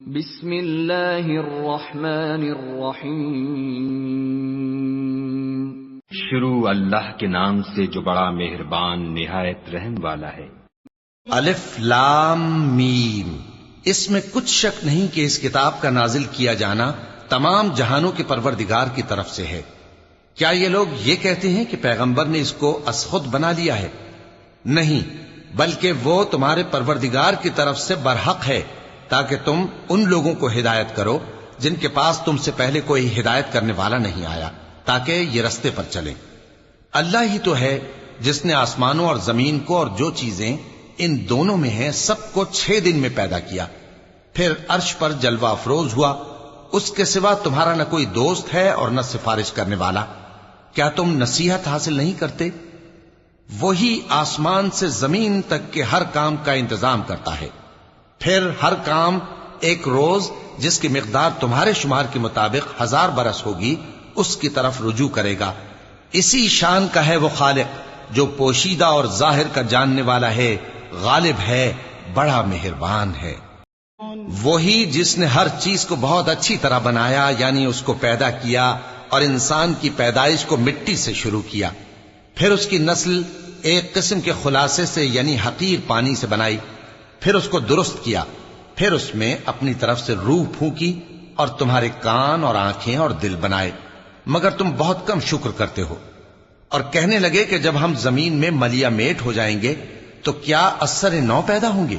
بسم اللہ الرحمن الرحیم شروع اللہ کے نام سے جو بڑا مہربان نہایت رحم والا ہے۔ الف لام میم، اس میں کچھ شک نہیں کہ اس کتاب کا نازل کیا جانا تمام جہانوں کے پروردگار کی طرف سے ہے۔ کیا یہ لوگ یہ کہتے ہیں کہ پیغمبر نے اس کو از خود بنا لیا ہے؟ نہیں، بلکہ وہ تمہارے پروردگار کی طرف سے برحق ہے، تاکہ تم ان لوگوں کو ہدایت کرو جن کے پاس تم سے پہلے کوئی ہدایت کرنے والا نہیں آیا، تاکہ یہ رستے پر چلیں۔ اللہ ہی تو ہے جس نے آسمانوں اور زمین کو اور جو چیزیں ان دونوں میں ہیں سب کو 6 دن میں پیدا کیا، پھر عرش پر جلوہ افروز ہوا۔ اس کے سوا تمہارا نہ کوئی دوست ہے اور نہ سفارش کرنے والا۔ کیا تم نصیحت حاصل نہیں کرتے؟ وہی آسمان سے زمین تک کے ہر کام کا انتظام کرتا ہے، پھر ہر کام ایک روز جس کی مقدار تمہارے شمار کے مطابق 1000 برس ہوگی اس کی طرف رجوع کرے گا۔ اسی شان کا ہے وہ خالق جو پوشیدہ اور ظاہر کا جاننے والا ہے، غالب ہے، بڑا مہربان ہے۔ وہی جس نے ہر چیز کو بہت اچھی طرح بنایا، یعنی اس کو پیدا کیا اور انسان کی پیدائش کو مٹی سے شروع کیا، پھر اس کی نسل ایک قسم کے خلاصے سے یعنی حقیر پانی سے بنائی، پھر اس کو درست کیا، پھر اس میں اپنی طرف سے روح پھونکی اور تمہارے کان اور آنکھیں اور دل بنائے، مگر تم بہت کم شکر کرتے ہو۔ اور کہنے لگے کہ جب ہم زمین میں ملیا میٹ ہو جائیں گے تو کیا اثر نو پیدا ہوں گے؟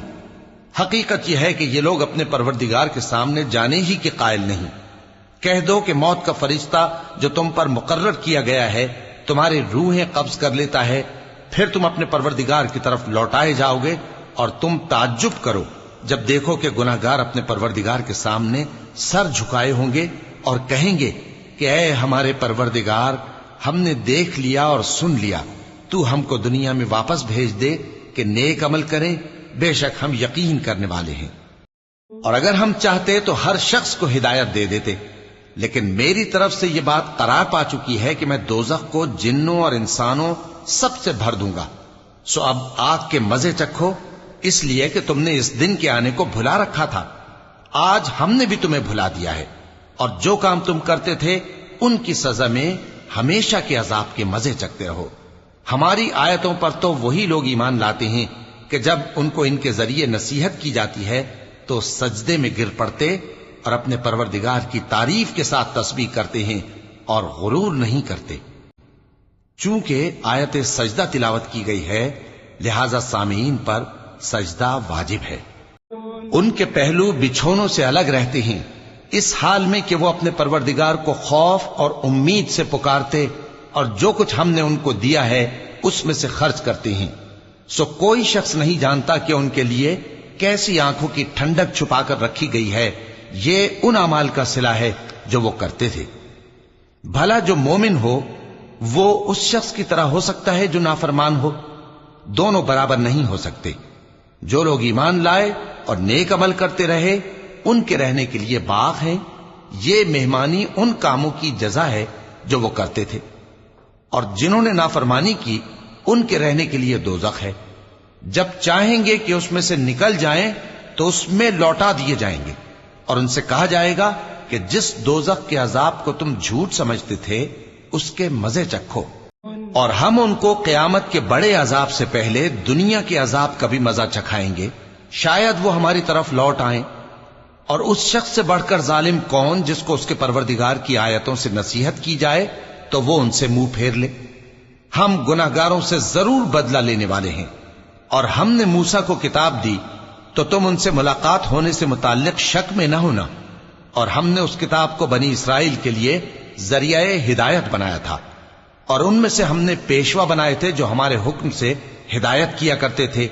حقیقت یہ ہے کہ یہ لوگ اپنے پروردگار کے سامنے جانے ہی کے قائل نہیں۔ کہہ دو کہ موت کا فرشتہ جو تم پر مقرر کیا گیا ہے تمہاری روحیں قبض کر لیتا ہے، پھر تم اپنے پروردگار کی طرف لوٹائے جاؤ گے، اور تم تعجب کرو جب دیکھو کہ گناہگار اپنے پروردگار کے سامنے سر جھکائے ہوں گے اور کہیں گے کہ اے ہمارے پروردگار، ہم نے دیکھ لیا اور سن لیا، تو ہم کو دنیا میں واپس بھیج دے کہ نیک عمل کریں، بے شک ہم یقین کرنے والے ہیں۔ اور اگر ہم چاہتے تو ہر شخص کو ہدایت دے دیتے، لیکن میری طرف سے یہ بات قرار پا چکی ہے کہ میں دوزخ کو جنوں اور انسانوں سب سے بھر دوں گا۔ سو اب آگ کے مزے چکھو، اس لیے کہ تم نے اس دن کے آنے کو بھلا رکھا تھا۔ آج ہم نے بھی تمہیں بھلا دیا ہے، اور جو کام تم کرتے تھے ان کی سزا میں ہمیشہ کے عذاب کے مزے چکتے رہو۔ ہماری آیتوں پر تو وہی لوگ ایمان لاتے ہیں کہ جب ان کو ان کے ذریعے نصیحت کی جاتی ہے تو سجدے میں گر پڑتے اور اپنے پروردگار کی تعریف کے ساتھ تسبیح کرتے ہیں اور غرور نہیں کرتے۔ چونکہ آیت سجدہ تلاوت کی گئی ہے لہذا سامعین پر سجدہ واجب ہے۔ ان کے پہلو بچھونوں سے الگ رہتے ہیں، اس حال میں کہ وہ اپنے پروردگار کو خوف اور امید سے پکارتے اور جو کچھ ہم نے ان کو دیا ہے اس میں سے خرچ کرتے ہیں۔ سو کوئی شخص نہیں جانتا کہ ان کے لیے کیسی آنکھوں کی ٹھنڈک چھپا کر رکھی گئی ہے، یہ ان اعمال کا صلہ ہے جو وہ کرتے تھے۔ بھلا جو مومن ہو وہ اس شخص کی طرح ہو سکتا ہے جو نافرمان ہو؟ دونوں برابر نہیں ہو سکتے۔ جو لوگ ایمان لائے اور نیک عمل کرتے رہے ان کے رہنے کے لیے باغ ہیں، یہ مہمانی ان کاموں کی جزا ہے جو وہ کرتے تھے، اور جنہوں نے نافرمانی کی ان کے رہنے کے لیے دوزخ ہے۔ جب چاہیں گے کہ اس میں سے نکل جائیں تو اس میں لوٹا دیے جائیں گے، اور ان سے کہا جائے گا کہ جس دوزخ کے عذاب کو تم جھوٹ سمجھتے تھے اس کے مزے چکھو، اور ہم ان کو قیامت کے بڑے عذاب سے پہلے دنیا کے عذاب کا بھی مزہ چکھائیں گے، شاید وہ ہماری طرف لوٹ آئیں۔ اور اس شخص سے بڑھ کر ظالم کون جس کو اس کے پروردگار کی آیتوں سے نصیحت کی جائے تو وہ ان سے منہ پھیر لے۔ ہم گناہگاروں سے ضرور بدلہ لینے والے ہیں، اور ہم نے موسیٰ کو کتاب دی تو تم ان سے ملاقات ہونے سے متعلق شک میں نہ ہونا، اور ہم نے اس کتاب کو بنی اسرائیل کے لیے ذریعہ ہدایت بنایا تھا، اور ان میں سے ہم نے پیشوا بنائے تھے جو ہمارے حکم سے ہدایت کیا کرتے تھے،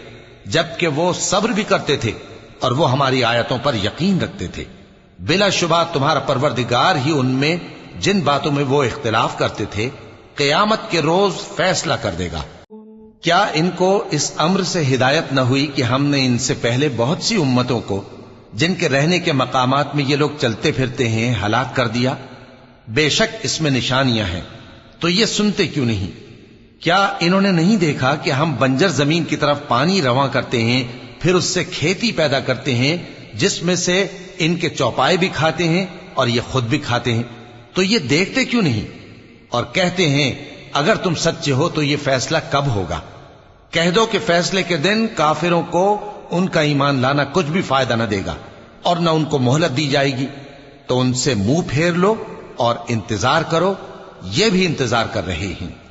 جبکہ وہ صبر بھی کرتے تھے اور وہ ہماری آیتوں پر یقین رکھتے تھے۔ بلا شبہ تمہارا پروردگار ہی ان میں جن باتوں میں وہ اختلاف کرتے تھے قیامت کے روز فیصلہ کر دے گا۔ کیا ان کو اس امر سے ہدایت نہ ہوئی کہ ہم نے ان سے پہلے بہت سی امتوں کو جن کے رہنے کے مقامات میں یہ لوگ چلتے پھرتے ہیں ہلاک کر دیا؟ بے شک اس میں نشانیاں ہیں، تو یہ سنتے کیوں نہیں؟ کیا انہوں نے نہیں دیکھا کہ ہم بنجر زمین کی طرف پانی رواں کرتے ہیں، پھر اس سے کھیتی پیدا کرتے ہیں جس میں سے ان کے چوپائے بھی کھاتے ہیں اور یہ خود بھی کھاتے ہیں، تو یہ دیکھتے کیوں نہیں؟ اور کہتے ہیں اگر تم سچے ہو تو یہ فیصلہ کب ہوگا؟ کہہ دو کہ فیصلے کے دن کافروں کو ان کا ایمان لانا کچھ بھی فائدہ نہ دے گا اور نہ ان کو مہلت دی جائے گی، تو ان سے منہ پھیر لو اور انتظار کرو، یہ بھی انتظار کر رہے ہیں۔